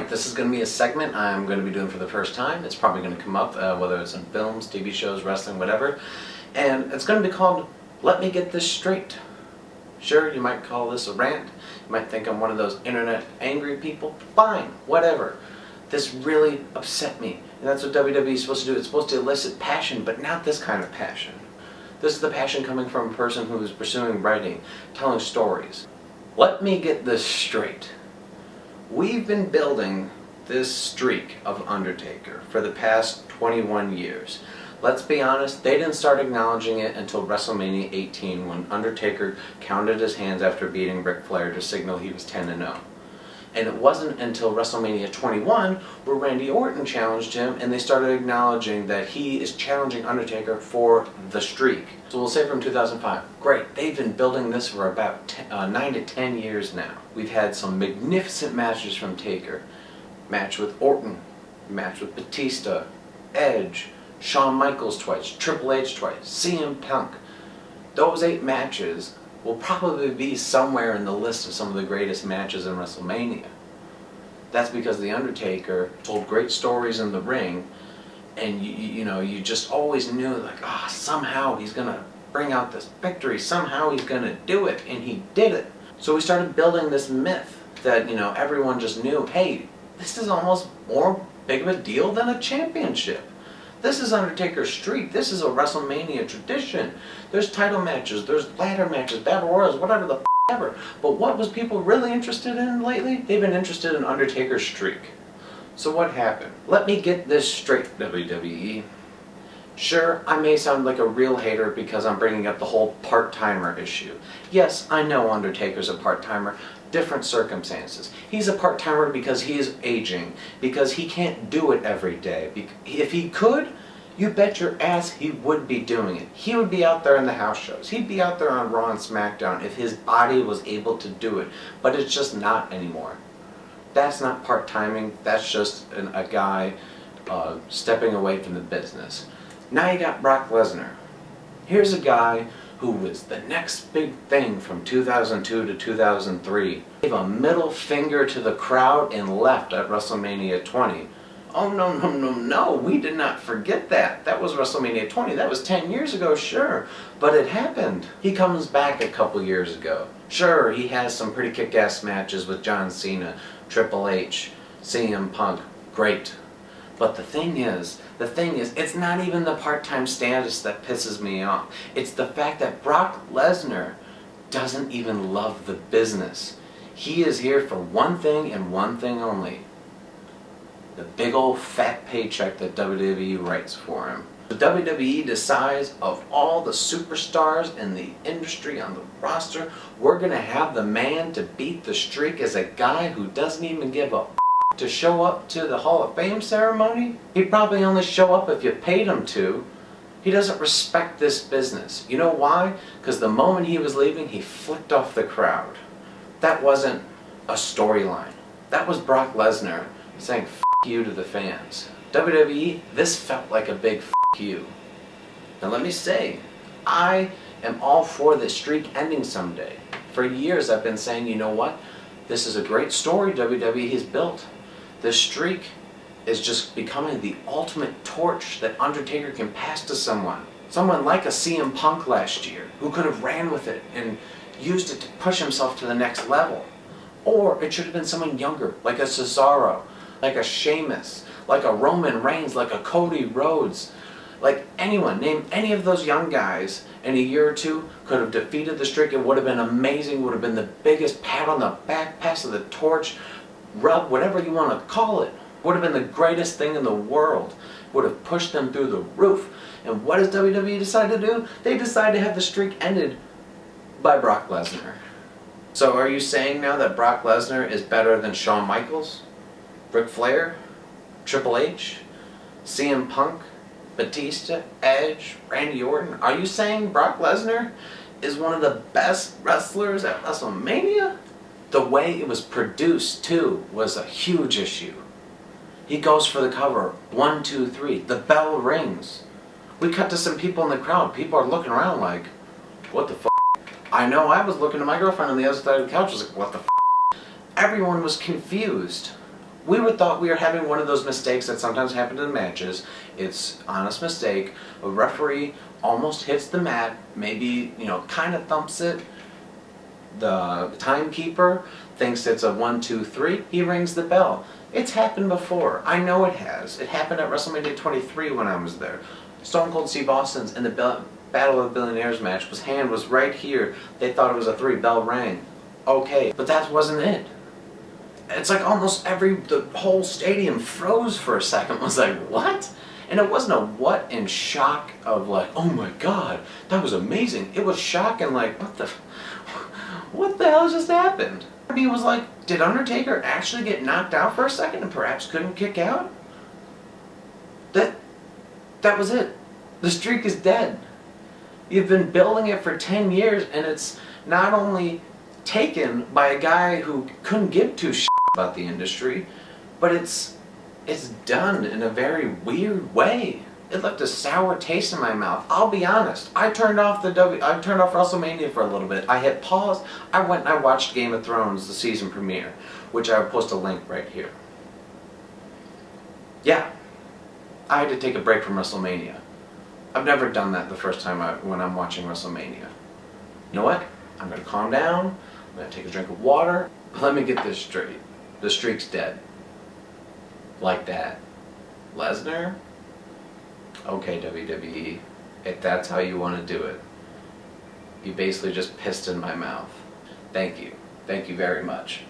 This is going to be a segment I'm going to be doing for the first time. It's probably going to come up, whether it's in films, TV shows, wrestling, whatever. And it's going to be called, Let Me Get This Straight. Sure, you might call this a rant. You might think I'm one of those internet angry people. Fine, whatever. This really upset me. And that's what WWE is supposed to do. It's supposed to elicit passion, but not this kind of passion. This is the passion coming from a person who is pursuing writing, telling stories. Let me get this straight. We've been building this streak of Undertaker for the past 21 years. Let's be honest, they didn't start acknowledging it until WrestleMania 18 when Undertaker counted his hands after beating Ric Flair to signal he was 10-0. And it wasn't until WrestleMania 21 where Randy Orton challenged him and they started acknowledging that he is challenging Undertaker for the streak. So we'll say from 2005. Great, they've been building this for about 9 to 10 years now. We've had some magnificent matches from Taker. Match with Orton, match with Batista, Edge, Shawn Michaels twice, Triple H twice, CM Punk. Those 8 matches will probably be somewhere in the list of some of the greatest matches in WrestleMania. That's because The Undertaker told great stories in the ring, and you just always knew, like, somehow he's gonna bring out this victory, somehow he's gonna do it, and he did it. So we started building this myth that, everyone just knew, hey, this is almost more big of a deal than a championship. This is Undertaker's streak. This is a WrestleMania tradition. There's title matches, there's ladder matches, battle royals, whatever the f ever. But what was people really interested in lately? They've been interested in Undertaker's streak. So what happened? Let me get this straight, WWE. Sure, I may sound like a real hater because I'm bringing up the whole part-timer issue. Yes, I know Undertaker's a part-timer. Different circumstances. He's a part-timer because he is aging, because he can't do it every day. If he could, you bet your ass he would be doing it. He would be out there in the house shows. He'd be out there on Raw and SmackDown if his body was able to do it. But it's just not anymore. That's not part-timing. That's just a guy stepping away from the business. Now you got Brock Lesnar. Here's a guy who was the next big thing from 2002 to 2003. Gave a middle finger to the crowd and left at WrestleMania 20. Oh no, we did not forget that. That was WrestleMania 20. That was 10 years ago, sure. But it happened. He comes back a couple years ago. Sure, he has some pretty kick-ass matches with John Cena, Triple H, CM Punk. Great. But the thing is, it's not even the part-time status that pisses me off. It's the fact that Brock Lesnar doesn't even love the business. He is here for one thing and one thing only. The big old fat paycheck that WWE writes for him. The WWE decides, of all the superstars in the industry on the roster, we're going to have the man to beat the streak as a guy who doesn't even give a to show up to the Hall of Fame ceremony. He'd probably only show up if you paid him to. He doesn't respect this business. You know why? Because the moment he was leaving, he flicked off the crowd. That wasn't a storyline. That was Brock Lesnar saying "F you" to the fans. WWE, this felt like a big "F you." Now let me say, I am all for this streak ending someday. For years I've been saying, you know what? This is a great story WWE has built. This streak is just becoming the ultimate torch that Undertaker can pass to someone. Someone like a CM Punk last year, who could have ran with it and used it to push himself to the next level. Or it should have been someone younger, like a Cesaro, like a Sheamus, like a Roman Reigns, like a Cody Rhodes. Like anyone, name any of those young guys in a year or two could have defeated the streak. It would have been amazing, would have been the biggest pat on the back, pass of the torch, rub, whatever you want to call it. Would have been the greatest thing in the world. Would have pushed them through the roof. And what does WWE decide to do? They decide to have the streak ended by Brock Lesnar. So are you saying now that Brock Lesnar is better than Shawn Michaels, Ric Flair, Triple H, CM Punk, Batista, Edge, Randy Orton? Are you saying Brock Lesnar is one of the best wrestlers at WrestleMania? The way it was produced, too, was a huge issue. He goes for the cover. 1, 2, 3. The bell rings. We cut to some people in the crowd. People are looking around like, what the f***? I know I was looking at my girlfriend on the other side of the couch. I was like, what the f***? Everyone was confused. We thought we were having one of those mistakes that sometimes happen in matches. It's honest mistake. A referee almost hits the mat, maybe, kind of thumps it. The timekeeper thinks it's a 1, 2, 3. He rings the bell. It's happened before. I know it has. It happened at WrestleMania 23 when I was there. Stone Cold Steve Austin's in the Battle of the Billionaires match. His hand was right here. They thought it was a 3. Bell rang. Okay, but that wasn't it. It's like almost the whole stadium froze for a second. Was like, what? And it wasn't a what in shock of like, oh my god, that was amazing. It was shock and like, what the hell just happened? He was like, did Undertaker actually get knocked out for a second and perhaps couldn't kick out? That was it. The streak is dead. You've been building it for 10 years and it's not only taken by a guy who couldn't give two shits about the industry, but it's done in a very weird way. It left a sour taste in my mouth. I'll be honest. I turned off WrestleMania for a little bit. I hit pause. I went and I watched Game of Thrones, the season premiere, which I will post a link right here. Yeah, I had to take a break from WrestleMania. I've never done that the first time when I'm watching WrestleMania. You know what? I'm going to calm down. I'm going to take a drink of water. Let me get this straight. The streak's dead. Like that. Lesnar? Okay, WWE. If that's how you want to do it. You basically just pissed in my mouth. Thank you. Thank you very much.